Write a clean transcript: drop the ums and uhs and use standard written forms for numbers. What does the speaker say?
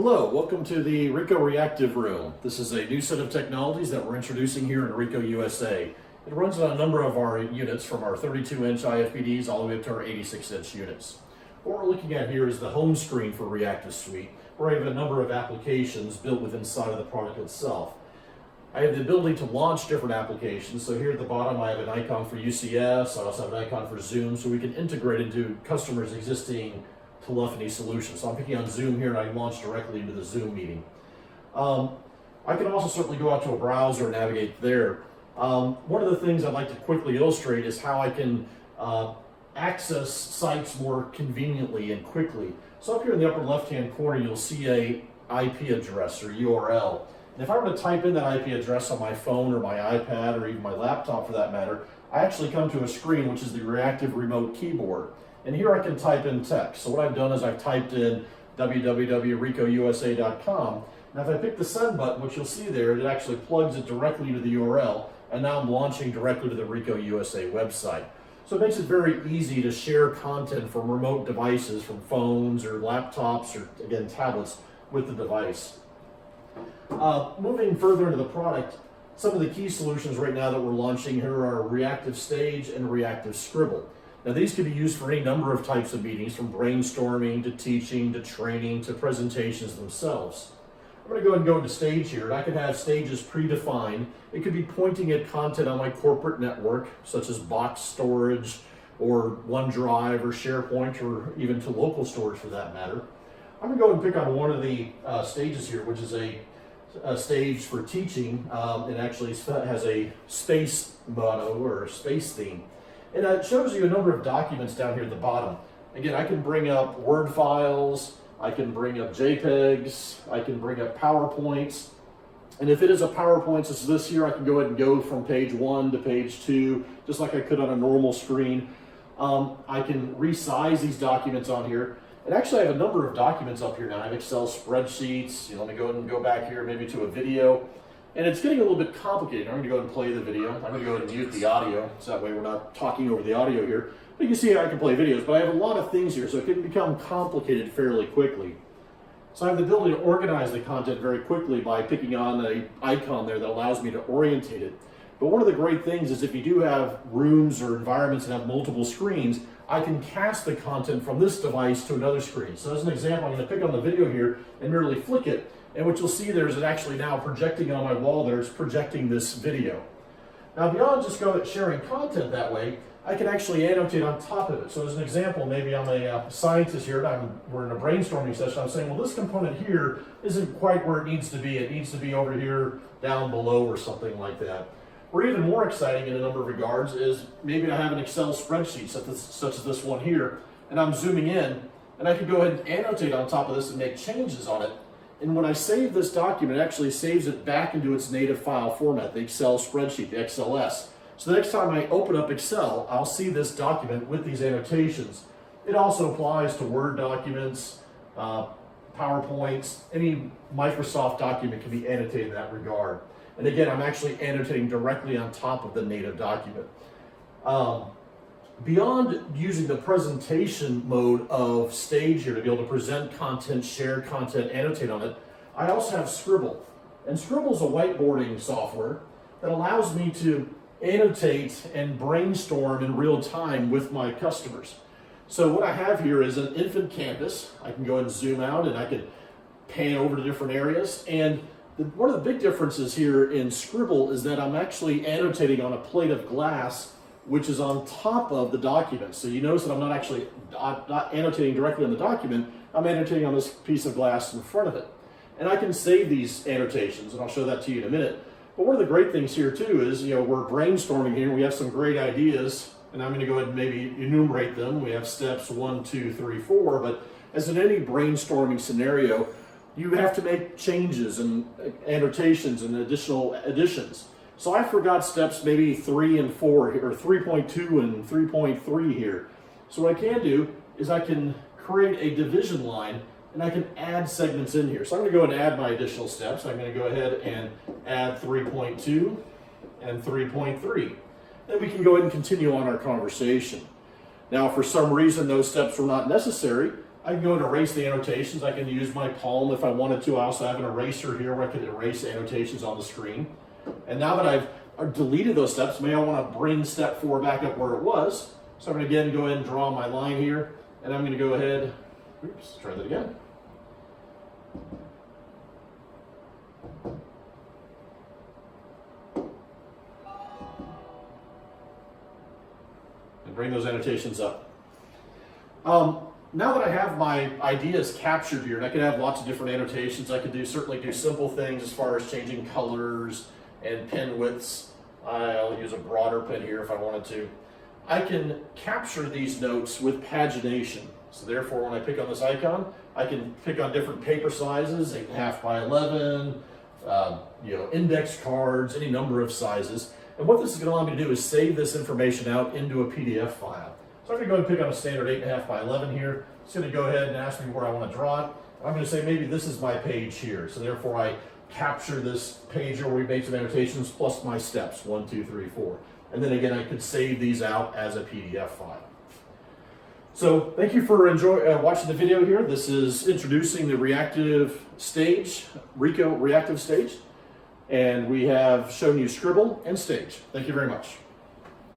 Hello, welcome to the Ricoh Reactiv room. This is a new set of technologies that we're introducing here in Ricoh, USA. It runs on a number of our units from our 32-inch IFPDs all the way up to our 86-inch units. What we're looking at here is the home screen for Reactiv Suite, where I have a number of applications built within inside of the product itself. I have the ability to launch different applications. So here at the bottom I have an icon for UCS, I also have an icon for Zoom, so we can integrate into customers' existing telephony solution. So I'm picking on Zoom here and I launch directly into the Zoom meeting. I can also certainly go out to a browser and navigate there. One of the things I'd like to quickly illustrate is how I can access sites more conveniently and quickly. So up here in the upper left-hand corner, you'll see a IP address or URL. And if I were to type in that IP address on my phone or my iPad or even my laptop for that matter, I actually come to a screen which is the Reactiv remote keyboard. And here I can type in text. So what I've done is I've typed in www.ricohusa.com. Now if I pick the send button, what you'll see there, it actually plugs it directly into the URL, and now I'm launching directly to the Ricoh USA website. So it makes it very easy to share content from remote devices, from phones or laptops or, again, tablets with the device. Moving further into the product, some of the key solutions right now that we're launching here are Reactiv Stage and Reactiv Scribble. Now these can be used for any number of types of meetings, from brainstorming to teaching to training to presentations themselves. I'm going to go ahead and go into Stage here, and I can have stages predefined. It could be pointing at content on my corporate network, such as box storage or OneDrive or SharePoint, or even to local storage for that matter. I'm going to go ahead and pick on one of the stages here, which is a stage for teaching. It actually has a space motto or a space theme. And it shows you a number of documents down here at the bottom. Again, I can bring up Word files, I can bring up JPEGs, I can bring up PowerPoints. And if it is a PowerPoint such as this here, I can go ahead and go from page 1 to page 2, just like I could on a normal screen. I can resize these documents on here. And actually I have a number of documents up here now. I have Excel spreadsheets. Let me go ahead and go back here maybe to a video. And it's getting a little bit complicated. I'm going to go ahead and play the video. I'm going to go ahead and mute the audio, so that way we're not talking over the audio here. But you can see I can play videos, but I have a lot of things here, so it can become complicated fairly quickly. So I have the ability to organize the content very quickly by picking on an icon there that allows me to orientate it. But one of the great things is if you do have rooms or environments that have multiple screens, I can cast the content from this device to another screen. So as an example, I'm going to pick on the video here and merely flick it. And what you'll see there is it actually now projecting on my wall there, it's projecting this video. Now beyond just sharing content that way, I can actually annotate on top of it. So as an example, maybe I'm a scientist here, and we're in a brainstorming session, I'm saying, well, this component here isn't quite where it needs to be. It needs to be over here down below or something like that. Or even more exciting in a number of regards is maybe I have an Excel spreadsheet such as this one here, and I'm zooming in, and I can go ahead and annotate on top of this and make changes on it. And when I save this document, it actually saves it back into its native file format, the Excel spreadsheet, the XLS. So the next time I open up Excel, I'll see this document with these annotations. It also applies to Word documents, PowerPoints, any Microsoft document can be annotated in that regard. And again, I'm actually annotating directly on top of the native document. Beyond using the presentation mode of Stage here to be able to present content, share content, annotate on it, I also have Scribble. And Scribble is a whiteboarding software that allows me to annotate and brainstorm in real time with my customers. So what I have here is an infant campus. I can go ahead and zoom out and I can pan over to different areas. And one of the big differences here in Scribble is that I'm actually annotating on a plate of glass which is on top of the document. So you notice that I'm not annotating directly on the document, I'm annotating on this piece of glass in front of it. And I can save these annotations, and I'll show that to you in a minute. But one of the great things here too is, we're brainstorming here, we have some great ideas, and I'm going to go ahead and maybe enumerate them. We have steps 1, 2, 3, 4, but as in any brainstorming scenario, you have to make changes and annotations and additional additions. So I forgot steps maybe 3 and 4 here, or 3.2 and 3.3 here. So what I can do is I can create a division line and I can add segments in here. So I'm going to go and add my additional steps. I'm going to go ahead and add 3.2 and 3.3. Then we can go ahead and continue on our conversation. Now, if for some reason those steps were not necessary, I can go and erase the annotations. I can use my palm if I wanted to. I also have an eraser here where I can erase annotations on the screen. And now that I've deleted those steps, maybe I want to bring step 4 back up where it was. So I'm going to again go ahead and draw my line here, and I'm going to go ahead, oops, try that again. And bring those annotations up. Now that I have my ideas captured here, and I can have lots of different annotations, I could certainly do simple things as far as changing colors and pen widths. I'll use a broader pen here if I wanted to. I can capture these notes with pagination. So therefore, when I pick on this icon, I can pick on different paper sizes, 8.5 by 11, index cards, any number of sizes. And what this is going to allow me to do is save this information out into a PDF file. So I'm going to go ahead and pick on a standard 8.5 by 11 here. It's going to go ahead and ask me where I want to draw it. I'm going to say maybe this is my page here. So therefore I capture this page here where we made some annotations plus my steps, 1, 2, 3, 4. And then again, I could save these out as a PDF file. So thank you for watching the video here. This is introducing the Reactiv stage, Ricoh Reactiv stage. And we have shown you Scribble and Stage. Thank you very much.